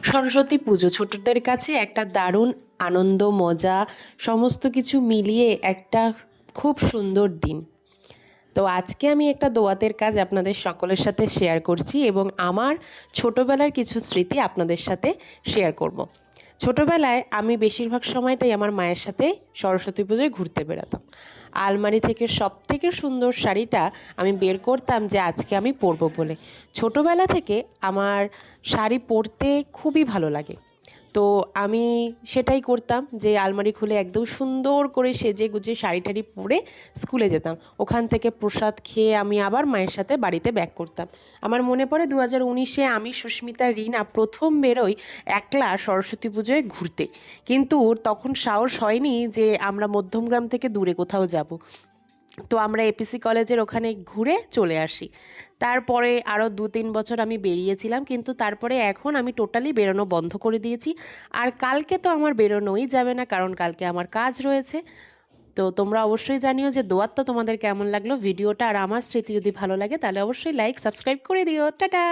সরস্বতী পুজো ছোটদের কাছে একটা দারুণ আনন্দ মজা সমস্ত কিছু মিলিয়ে একটা খুব সুন্দর দিন। তো আজকে আমি একটা দোয়াতের কাজ আপনাদের সকলের সাথে শেয়ার করছি এবং আমার ছোটবেলার কিছু স্মৃতি আপনাদের সাথে শেয়ার করব। ছোটবেলায় আমি বেশিরভাগ সময়টাই আমার মায়ের সাথে সরস্বতী পুজোয় ঘুরতে বেড়াতাম। আলমারি থেকে সব থেকে সুন্দর শাড়িটা আমি বের করতাম যে আজকে আমি পরবো বলে। ছোটবেলা থেকে আমার শাড়ি পরতে খুবই ভালো লাগে। তো আমি সেটাই করতাম যে আলমারি খুলে একদম সুন্দর করে সেজে গুজে শাড়ি টাড়ি পরে স্কুলে যেতাম। ওখান থেকে প্রসাদ খেয়ে আমি আবার মায়ের সাথে বাড়িতে ব্যাক করতাম। আমার মনে পড়ে 2019-এ আমি সুস্মিতা রিনা প্রথম বেরোই একলা সরস্বতী পুজোয় ঘুরতে, কিন্তু তখন সাহস হয়নি যে আমরা মধ্যমগ্রাম থেকে দূরে কোথাও যাব। তো আমরা এপিসি কলেজের ওখানে ঘুরে চলে আসি। তারপরে আরও 2-3 বছর আমি বেরিয়েছিলাম, কিন্তু তারপরে এখন আমি টোটালি বেরোনো বন্ধ করে দিয়েছি। আর কালকে তো আমার বেরোনোই যাবে না, কারণ কালকে আমার কাজ রয়েছে। তো তোমরা অবশ্যই জানিও যে দোয়াতটা তোমাদের কেমন লাগলো ভিডিওটা, আর আমার স্মৃতি যদি ভালো লাগে তাহলে অবশ্যই লাইক সাবস্ক্রাইব করে দিও। টাটা।